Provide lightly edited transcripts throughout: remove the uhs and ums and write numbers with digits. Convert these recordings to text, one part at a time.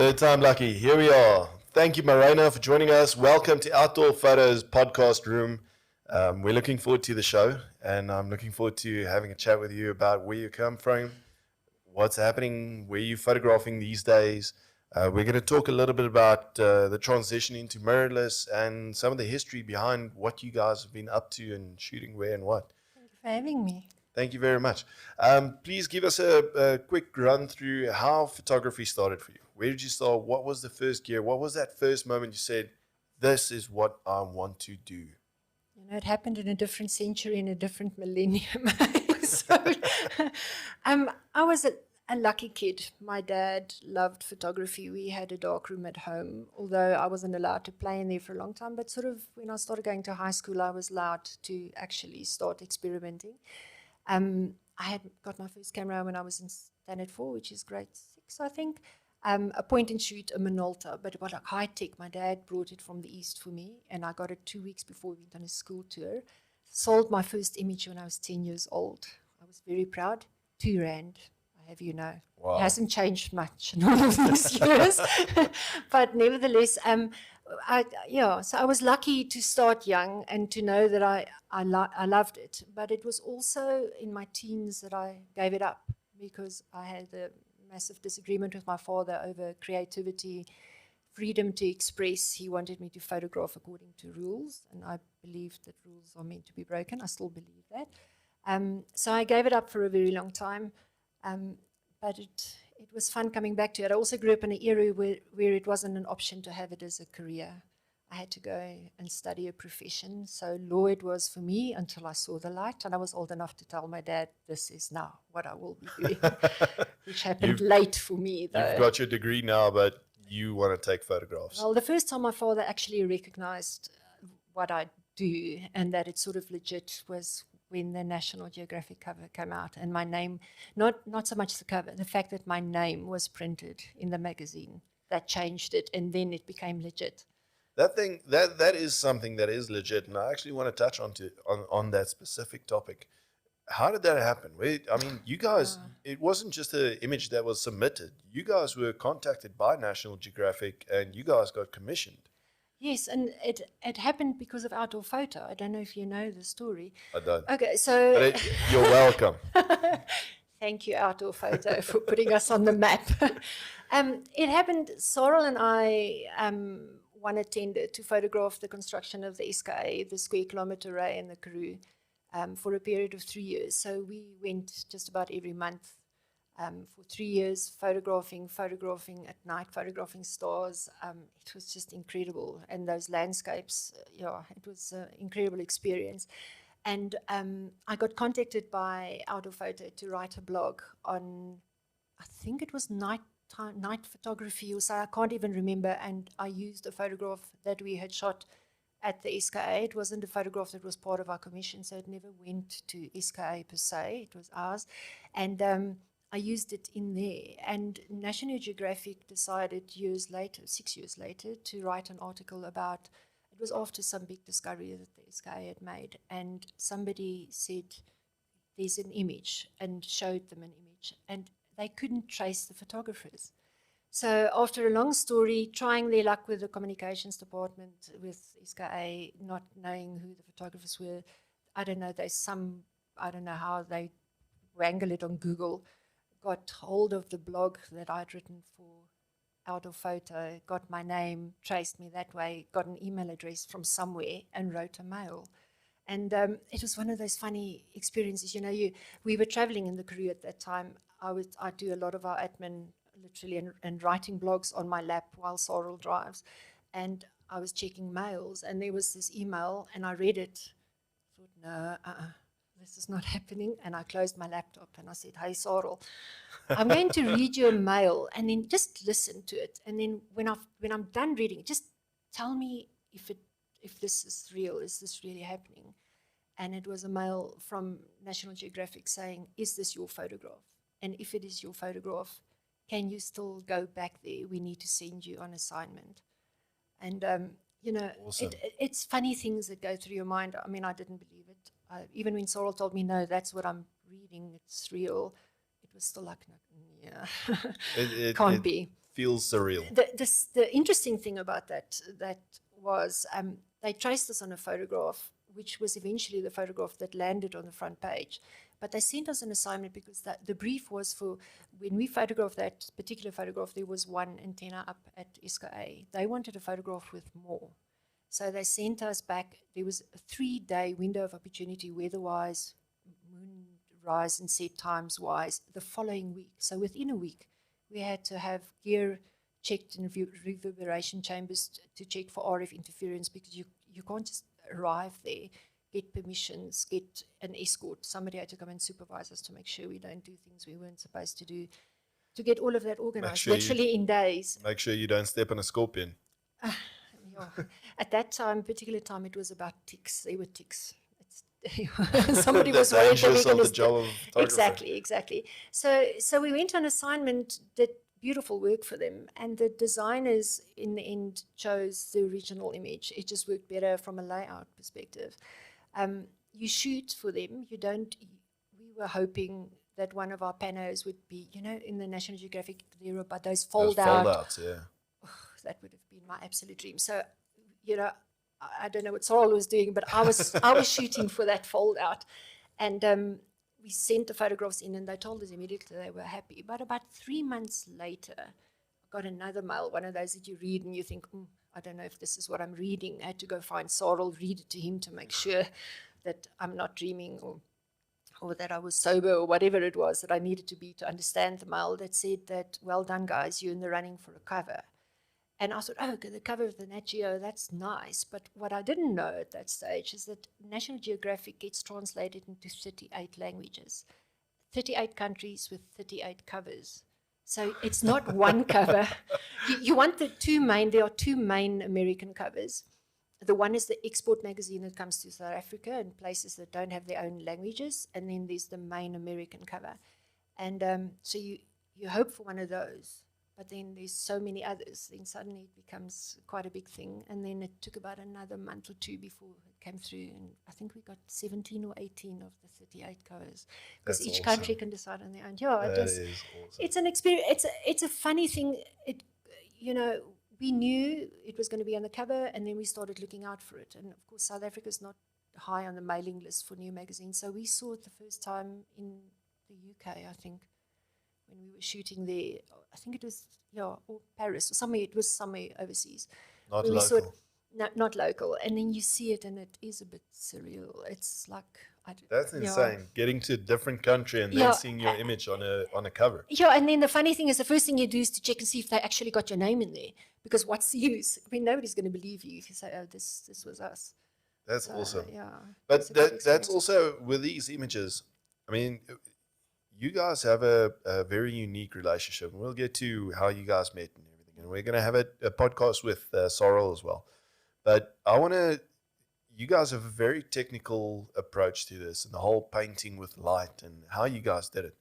Third time lucky. Here we are. Thank you, Maryna, for joining us. Welcome to Outdoor Photos podcast room. We're looking forward to the show, and I'm looking forward to having a chat with you about where you come from, what's happening, where you're photographing these days. We're going to talk a little bit about the transition into mirrorless and some of the history behind what you guys have been up to and shooting where and what. Thank you for having me. Thank you very much. Please give us a quick run through how photography started for you. Where did you start? What was the first gear? What was that first moment you said, this is what I want to do? You know, it happened in a different century, in a different millennium. So, I was a lucky kid. My dad loved photography. We had a dark room at home, although I wasn't allowed to play in there for a long time. But sort of when I started going to high school, I was allowed to actually start experimenting. I had got my first camera when I was in Standard 4, which is grade 6, I think. A point and shoot, a Minolta, but it was like high tech. My dad brought it from the East for me, and I got it 2 weeks before we went on a school tour. Sold my first image when I was 10 years old. I was very proud. R2, I have you know. Wow. It hasn't changed much in all of these years. But nevertheless, so I was lucky to start young and to know that I loved it. But it was also in my teens that I gave it up because I had a massive disagreement with my father over creativity, freedom to express. He wanted me to photograph according to rules, and I believed that rules are meant to be broken. I still believe that. So I gave it up for a very long time, but it was fun coming back to it. I also grew up in an era where it wasn't an option to have it as a career. I had to go and study a profession. So law it was for me until I saw the light, and I was old enough to tell my dad, this is now what I will be doing, which happened late for me, though. You've got your degree now, but you want to take photographs. Well, the first time my father actually recognized what I do and that it's sort of legit was when the National Geographic cover came out, and my name, not so much the cover, the fact that my name was printed in the magazine, that changed it, and then it became legit. That is something that is legit, and I actually want to touch on that specific topic. How did that happen? You guys, it wasn't just an image that was submitted. You guys were contacted by National Geographic, and you guys got commissioned. Yes, and it happened because of Outdoorphoto. I don't know if you know the story. I don't. Okay, so you're welcome. Thank you, Outdoorphoto, for putting us on the map. It happened. Sorrel and I won a tender to photograph the construction of the SKA, the Square Kilometre Array, and the Karoo for a period of 3 years. So we went just about every month for 3 years, photographing at night, photographing stars. It was just incredible. And those landscapes, it was an incredible experience. And I got contacted by Outdoorphoto to write a blog on, I think it was night photography or so, I can't even remember, and I used a photograph that we had shot at the SKA. It wasn't a photograph that was part of our commission, so it never went to SKA per se, it was ours, and I used it in there, and National Geographic decided 6 years later, to write an article about, it was after some big discovery that the SKA had made, and somebody said, there's an image, and showed them an image, and they couldn't trace the photographers. So after a long story, trying their luck with the communications department, with SKA, not knowing who the photographers were, I don't know how they wangle it on Google, got hold of the blog that I'd written for Outdoorphoto, got my name, traced me that way, got an email address from somewhere, and wrote a mail. And it was one of those funny experiences. We were traveling in the Karoo at that time. I do a lot of our admin, literally, and writing blogs on my lap while Sorrel drives. And I was checking mails, and there was this email, and I read it. I thought, no, this is not happening. And I closed my laptop, and I said, hey, Sorrel, I'm going to read you a mail, and then just listen to it. And then when I'm done reading it, just tell me if this is real, is this really happening? And it was a mail from National Geographic saying, is this your photograph? And if it is your photograph, can you still go back there? We need to send you on assignment. And, awesome. It's funny things that go through your mind. I mean, I didn't believe it. Even when Sorrel told me, no, that's what I'm reading, it's real, it was still like, yeah, can't be. feels surreal. The interesting thing about that was they traced us on a photograph, which was eventually the photograph that landed on the front page. But they sent us an assignment because the brief was for, when we photographed that particular photograph, there was one antenna up at SKA. They wanted a photograph with more. So they sent us back. There was a 3-day window of opportunity, weather-wise, moon rise and set times-wise, the following week. So within a week, we had to have gear checked in reverberation chambers to check for RF interference, because you can't just arrive there, get permissions, get an escort. Somebody had to come and supervise us to make sure we don't do things we weren't supposed to do, to get all of that organized, literally in days. Make sure you don't step on a scorpion. Yeah. At that time, particular time, it was about ticks. There were ticks. Somebody was worried that we're going to exactly. So we went on assignment, did beautiful work for them, and the designers in the end chose the original image. It just worked better from a layout perspective. You shoot for them. You don't. We were hoping that one of our panos would be, in the National Geographic, there were about those fold-outs. Yeah. Oh, that would have been my absolute dream. So, I don't know what Sorrel was doing, but I was shooting for that fold out, and we sent the photographs in, and they told us immediately they were happy. But about 3 months later, I got another mail, one of those that you read and you think, I don't know if this is what I'm reading. I had to go find Sorrel, read it to him to make sure that I'm not dreaming, or that I was sober, or whatever it was that I needed to be to understand the mail, that said that, well done, guys, you're in the running for a cover. And I thought, okay, the cover of the Nat Geo, that's nice. But what I didn't know at that stage is that National Geographic gets translated into 38 languages, 38 countries with 38 covers. So it's not one cover. You want there are two main American covers. The one is the export magazine that comes to South Africa and places that don't have their own languages. And then there's the main American cover. And so you hope for one of those. But then there's so many others, then suddenly it becomes quite a big thing. And then it took about another month or two before it came through. And I think we got 17 or 18 of the 38 covers. Because each country can decide on their own. Yeah, that is awesome. It's an experience. It's a funny thing. We knew it was going to be on the cover, and then we started looking out for it. And of course, South Africa's not high on the mailing list for new magazines. So we saw it the first time in the UK, I think, when we were shooting there. I think it was, or Paris, or somewhere. It was somewhere overseas. Not local. Not local. And then you see it, and it is a bit surreal. It's like... That's insane. Getting to a different country and then seeing your image on a cover. Yeah, and then the funny thing is, the first thing you do is to check and see if they actually got your name in there. Because what's the use? I mean, nobody's going to believe you if you say, oh, this was us. That's awesome. Yeah. But that's also, with these images, I mean, you guys have a very unique relationship. We'll get to how you guys met and everything. And we're going to have a podcast with Sorrel as well. But you guys have a very technical approach to this, and the whole painting with light and how you guys did it.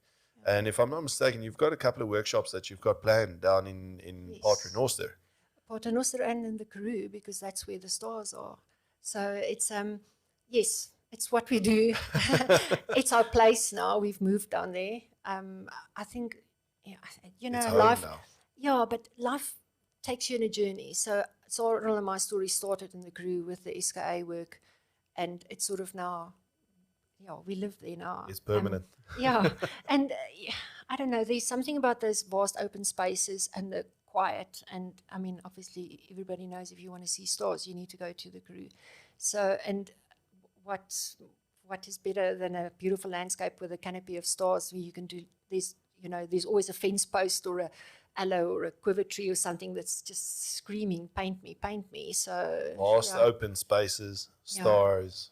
Yeah. And if I'm not mistaken, you've got a couple of workshops that you've got planned down in Paternoster. Paternoster and in the Karoo, because that's where the stars are. So it's, yes, it's what we do. It's our place now. We've moved down there. I think, it's life. Home now. Yeah, but life takes you on a journey. So Sorrel and my story started in the Karoo with the SKA work, and it's sort of now, we live there now. It's permanent. And I don't know, there's something about those vast open spaces and the quiet, and I mean, obviously everybody knows if you want to see stars, you need to go to the Karoo. So, and what is better than a beautiful landscape with a canopy of stars where you can do, there's always a fence post or a aloe or a quiver tree or something that's just screaming, paint me. So vast open spaces, stars,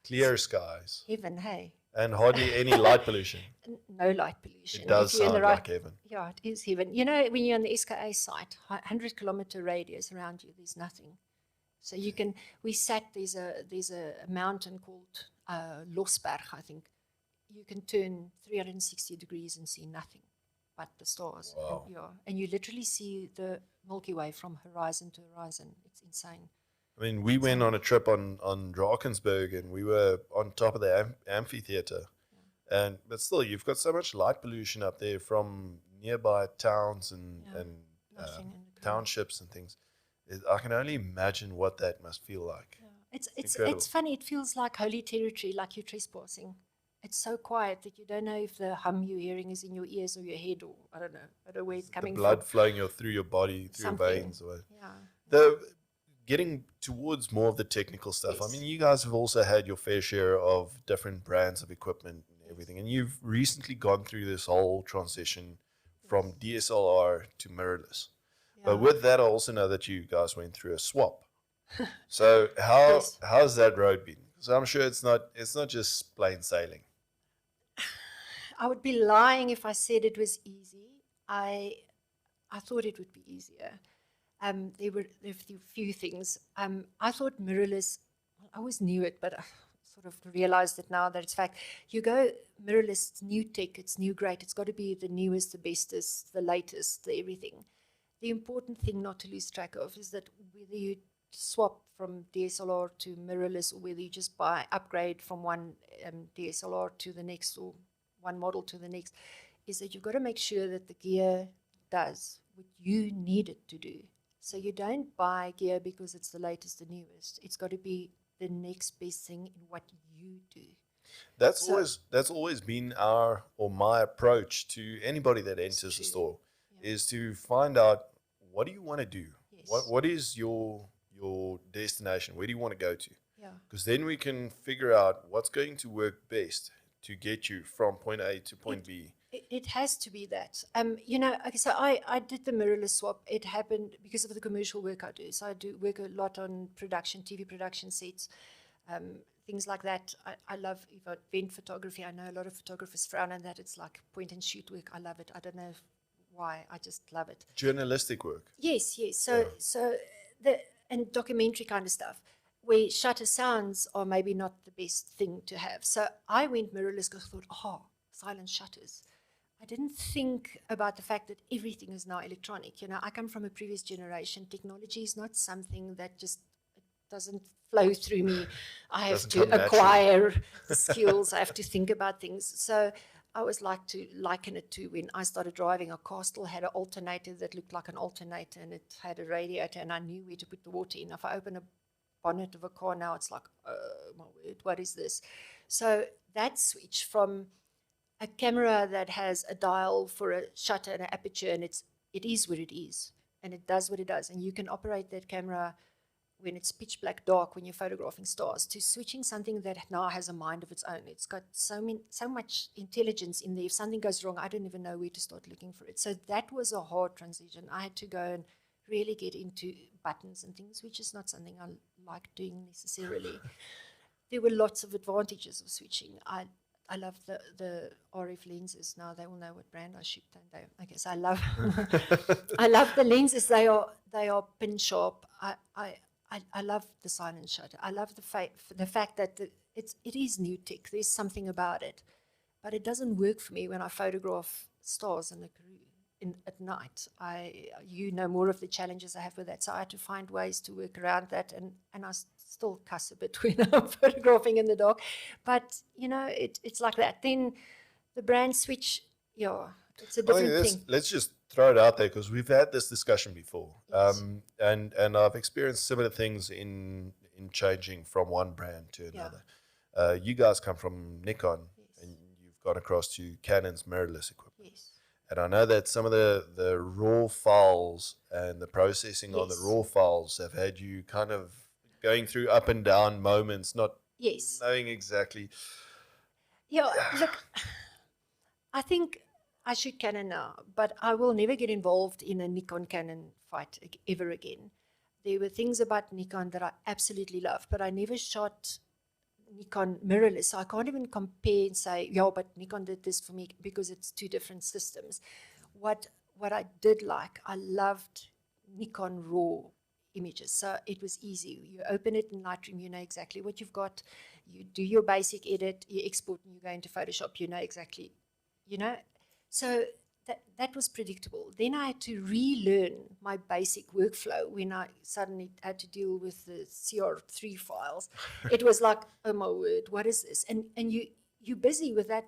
clear skies. Heaven, hey. And hardly any light pollution. No light pollution. It does sound like heaven. Yeah, it is heaven. When you're on the SKA site, 100-kilometer radius around you, there's nothing. So there's a mountain called Losberg, I think. You can turn 360 degrees and see nothing but the stars. Wow. And you literally see the Milky Way from horizon to horizon. It's insane. I mean, we went on a trip on Drakensberg, and we were on top of the amphitheater. Yeah. But still, you've got so much light pollution up there from nearby towns and nothing in the Karoo. townships and things. I can only imagine what that must feel like. Yeah. It's Incredible. funny. It feels like holy territory, like you're trespassing. It's so quiet that you don't know if the hum you're hearing is in your ears or your head, or I don't know where it's The coming blood from. flowing through your body, through your Something. veins. Or Yeah. the getting towards more of the technical stuff. I Yes. mean, you guys have also had your fair share of different brands of equipment and everything, and you've recently gone through this whole transition from DSLR to mirrorless. But Yeah. with that, I also know that you guys went through a swap. So Yes. how's that road been? Because I'm sure it's not just plain sailing. I would be lying if I said it was easy. I thought it would be easier. There were a few things. I thought mirrorless. Well, I always knew it, but I sort of realized it now that it's fact. You go mirrorless, it's new tech, it's new, great. It's got to be the newest, the bestest, the latest, the everything. The important thing not to lose track of is that whether you swap from DSLR to mirrorless, or whether you just upgrade from one DSLR to the next, or one model to the next, is that you've got to make sure that the gear does what you need it to do. So you don't buy gear because it's the latest, the newest. It's got to be the next best thing in what you do. That's always been my approach to anybody that enters the store, is to find out, what do you want to do? Yes. What is your destination? Where do you want to go to? Yeah. Because then we can figure out what's going to work best to get you from point A to point B. It has to be that. Okay, so I did the mirrorless swap. It happened because of the commercial work I do. So I do work a lot on production, TV production sets, things like that. I love event photography. I know a lot of photographers frown on that. It's like point and shoot work. I love it. I don't know why. I just love it. Journalistic work. Yes. So and documentary kind of stuff, where shutter sounds are maybe not the best thing to have. So I went mirrorless because I thought, silent shutters. I didn't think about the fact that everything is now electronic. I come from a previous generation. Technology is not something that just doesn't flow through me. I have to acquire the skills. I have to think about things. So I always like to liken it to when I started driving. A car still had an alternator that looked like an alternator, and it had a radiator, and I knew where to put the water in. If I open a bonnet of a car now, it's like, oh my word, what is this? So that switch from a camera that has a dial for a shutter and an aperture, and it is what it is, and it does what it does, and you can operate that camera when it's pitch black dark when you're photographing stars, to switching something that now has a mind of its own. It's got so much intelligence in there. If something goes wrong, I don't even know where to start looking for it. So that was a hard transition. I had to go and really get into buttons and things, which is not something I like doing necessarily. There were lots of advantages of switching. I love the RF lenses. Now they all know what brand I shoot, don't they? I guess I love I love the lenses. They are pin sharp. I love the silent shutter. I love the fact that it is new tech. There's something about it, but it doesn't work for me when I photograph stars in the Karoo at night. You know more of the challenges I have with that, so I had to find ways to work around that, and I still cuss a bit when I'm photographing in the dark, but it's like that. Then the brand switch, it's a different thing. Let's just throw it out there, because we've had this discussion before. Yes. And I've experienced similar things in changing from one brand to another. You guys come from Nikon, and you've gone across to Canon's mirrorless equipment. Yes. And I know that some of the raw files and the processing on the raw files have had you kind of going through up and down moments, not knowing exactly. Yeah, look, I think I shoot Canon now, but I will never get involved in a Nikon-Canon fight ever again. There were things about Nikon that I absolutely love, but I never shot Nikon mirrorless, so I can't even compare and say, but Nikon did this for me, because it's two different systems. What I did like, I loved Nikon raw images, so it was easy. You open it in Lightroom, you know exactly what you've got. You do your basic edit, you export, and you go into Photoshop, you know exactly, So that was predictable. Then I had to relearn my basic workflow when I suddenly had to deal with the CR3 files. It was like, oh my word, what is this? And you're busy with that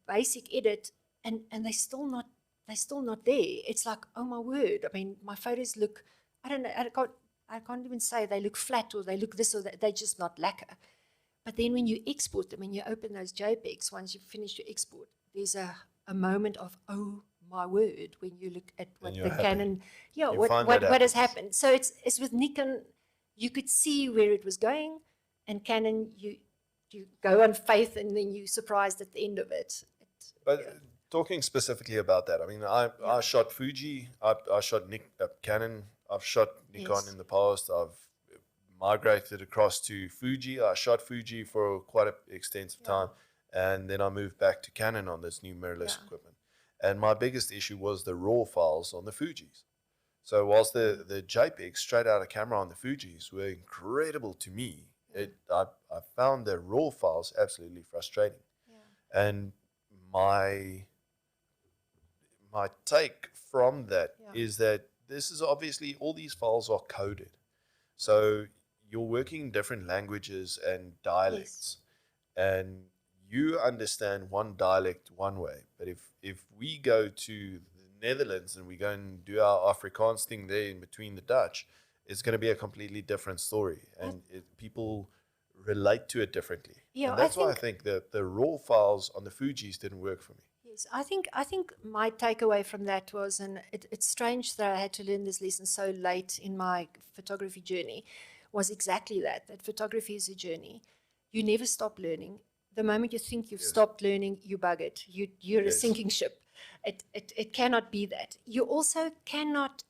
basic edit, and they're still not they're still not there. It's like, oh my word. I mean, my photos look, I don't know, I can't even say they look flat or they look this or that. They're just not lacquer. But then when you export them, when you open those JPEGs, once you finish your export, there's a moment of, oh my word, when you look at what the happy. Canon, You what find that has happens. happened. So it's with Nikon, you could see where it was going, and Canon, you go on faith, and then you're surprised at the end of it. But talking specifically about that, I mean, I shot Fuji, I shot Canon, I've shot Nikon Yes. in the past, I've migrated across to Fuji. I shot Fuji for quite an extensive time, and then I moved back to Canon on this new mirrorless equipment. And my biggest issue was the raw files on the Fujis. So whilst the JPEGs straight out of camera on the Fujis were incredible to me, I found the raw files absolutely frustrating. And my take from that is that this is obviously, all these files are coded. So you're working in different languages and dialects, and you understand one dialect one way. But if we go to the Netherlands and we go and do our Afrikaans thing there in between the Dutch, it's going to be a completely different story, and people relate to it differently. Yeah, and that's why I think that the raw files on the Fujis didn't work for me. Yes, I think my takeaway from that was, and it's strange that I had to learn this lesson so late in my photography journey, was exactly that photography is a journey. You never stop learning. The moment you think you've stopped learning, you bug it. You're a sinking ship. It cannot be that. You also cannot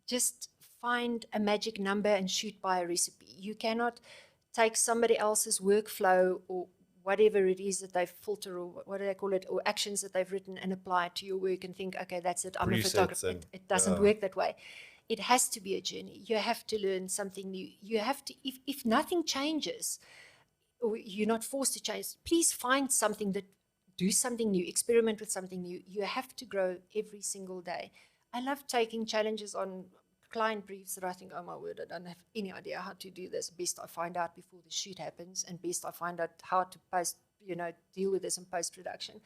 just find a magic number and shoot by a recipe. You cannot take somebody else's workflow or whatever it is that they filter, or what do they call it, or actions that they've written, and apply it to your work and think, okay, that's it, I'm a photographer. It doesn't work that way. It has to be a journey. You have to learn something new. You have to, if nothing changes, or you're not forced to change, please find something that, do something new, experiment with something new. You have to grow every single day. I love taking challenges on client briefs that I think, oh my word, I don't have any idea how to do this. Best I find out before the shoot happens, and best I find out how to deal with this in post-production.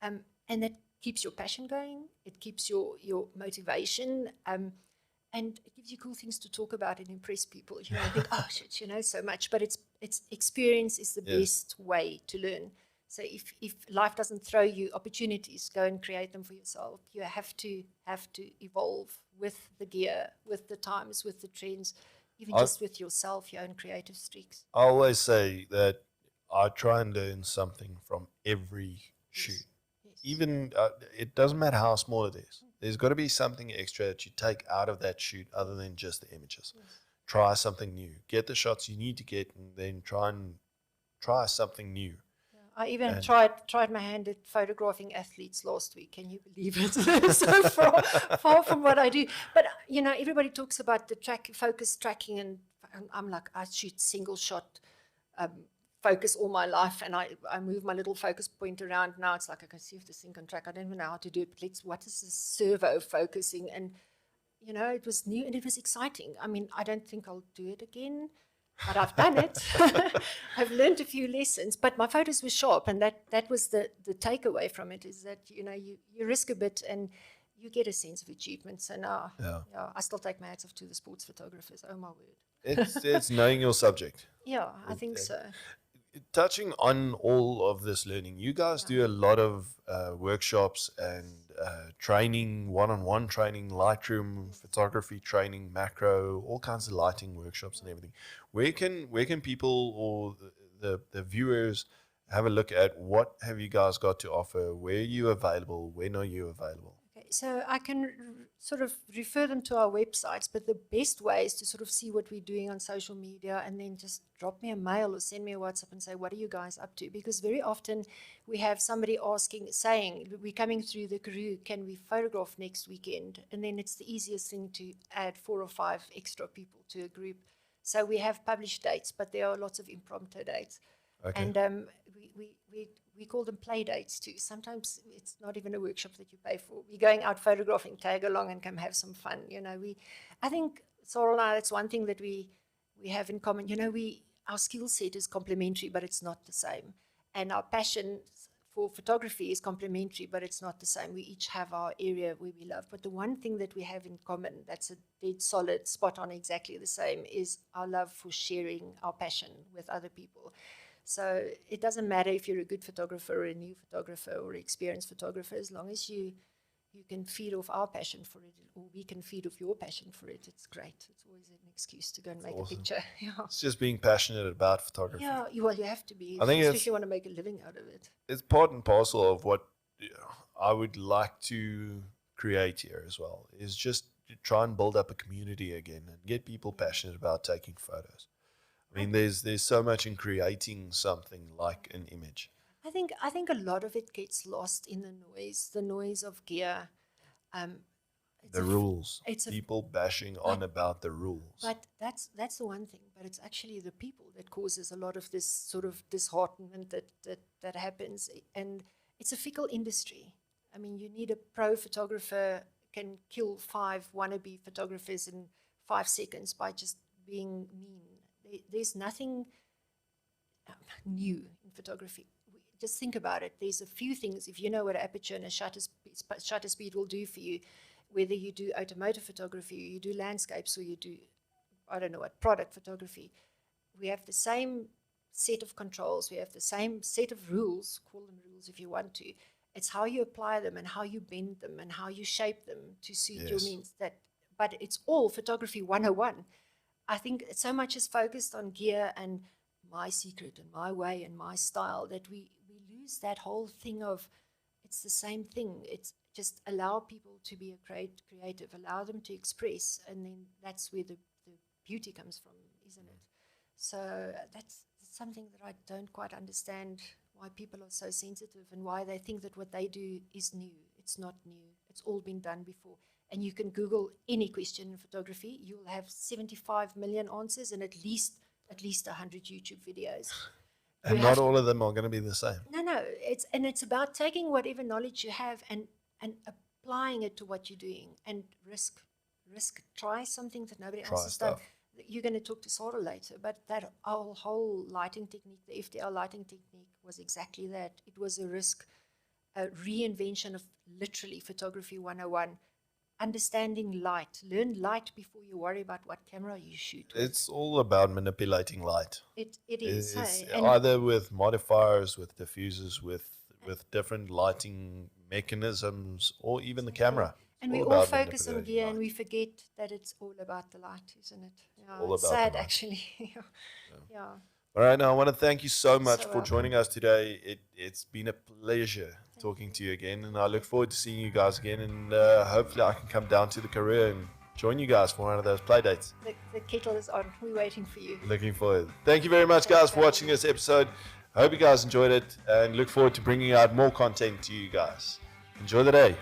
And that keeps your passion going. It keeps your motivation. And it gives you cool things to talk about and impress people. I think, oh shit, so much. But it's experience is the best way to learn. So if life doesn't throw you opportunities, go and create them for yourself. You have to evolve with the gear, with the times, with the trends, even just with yourself, your own creative streaks. I always say that I try and learn something from every shoot. Even it doesn't matter how small it is. There's got to be something extra that you take out of that shoot other than just the images. Try something new. Get the shots you need to get, and then try something new. I even tried my hand at photographing athletes last week. Can you believe it? So far from what I do. But, everybody talks about the focus tracking, and I'm like, I shoot single shot focus all my life, and I move my little focus point around. Now it's like, I can see if this thing can track. I don't even know how to do it, but what is this servo focusing? And, it was new and it was exciting. I mean, I don't think I'll do it again, but I've done it. I've learned a few lessons, but my photos were sharp, and that was the takeaway from it, is that, you risk a bit and you get a sense of achievements. And I still take my hats off to the sports photographers. Oh my word. It's knowing your subject. Yeah, I think so. Touching on all of this learning, you guys do a lot of workshops and training, one-on-one training, Lightroom, photography training, macro, all kinds of lighting workshops and everything. Where can people or the viewers have a look at what have you guys got to offer? Where are you available? When are you available? Okay, so I can sort of refer them to our websites, but the best way is to sort of see what we're doing on social media, and then just drop me a mail or send me a WhatsApp and say, what are you guys up to? Because very often we have somebody saying, we're coming through the Karoo, can we photograph next weekend? And then it's the easiest thing to add 4 or 5 extra people to a group. So we have published dates, but there are lots of impromptu dates. Okay. And we call them play dates too. Sometimes it's not even a workshop that you pay for. We're going out photographing, tag along and come have some fun. I think, Sorrel and I, that's one thing that we have in common. Our skill set is complementary, but it's not the same. And our passion for photography is complementary, but it's not the same. We each have our area where we love. But the one thing that we have in common, that's a dead solid, spot on, exactly the same, is our love for sharing our passion with other people. So it doesn't matter if you're a good photographer or a new photographer or experienced photographer, as long as you can feed off our passion for it, or we can feed off your passion for it, it's great. It's always an excuse to go and make a picture. Yeah. It's just being passionate about photography. Yeah, well, you have to be, I think especially want to make a living out of it. It's part and parcel of what I would like to create here as well, is just to try and build up a community again and get people passionate about taking photos. I mean, there's so much in creating something like an image. I think a lot of it gets lost in the noise of gear. The rules. People bashing on about the rules. But that's the one thing. But it's actually the people that causes a lot of this sort of disheartenment that happens. And it's a fickle industry. I mean, you need a pro photographer can kill 5 wannabe photographers in 5 seconds by just being mean. There's nothing new in photography. Just think about it. There's a few things. If you know what an aperture and a shutter speed will do for you, whether you do automotive photography, or you do landscapes, or you do, I don't know what, product photography, we have the same set of controls. We have the same set of rules, call them rules if you want to. It's how you apply them and how you bend them and how you shape them to suit your means. But it's all photography 101. I think so much is focused on gear and my secret and my way and my style that we lose that whole thing of it's the same thing. It's just allow people to be a creative, allow them to express, and then that's where the beauty comes from, isn't it? So that's something that I don't quite understand, why people are so sensitive and why they think that what they do is new. It's not new. It's all been done before. And you can Google any question in photography. You'll have 75 million answers and at least 100 YouTube videos. And not all of them are going to be the same. No. It's about taking whatever knowledge you have and applying it to what you're doing and risk. Try something that nobody else has done. You're going to talk to Sarah later, but that our whole lighting technique, the FDR lighting technique, was exactly that. It was a risk, a reinvention of literally photography 101. Understanding light. Learn light before you worry about what camera you shoot with. It's all about manipulating light. It is. It's either with modifiers, with diffusers, with different lighting mechanisms, or even the camera. And we all focus on gear and we forget that it's all about the light, isn't it? Yeah, all it's about sad, actually. Yeah. All right, now I want to thank you so much for joining us today. It's been a pleasure talking to you again, and I look forward to seeing you guys again, and hopefully I can come down to the Karoo and join you guys for one of those play dates. The kettle is on. We're waiting for you. Looking forward. Thank you very much, guys, for watching this episode. I hope you guys enjoyed it, and look forward to bringing out more content to you guys. Enjoy the day.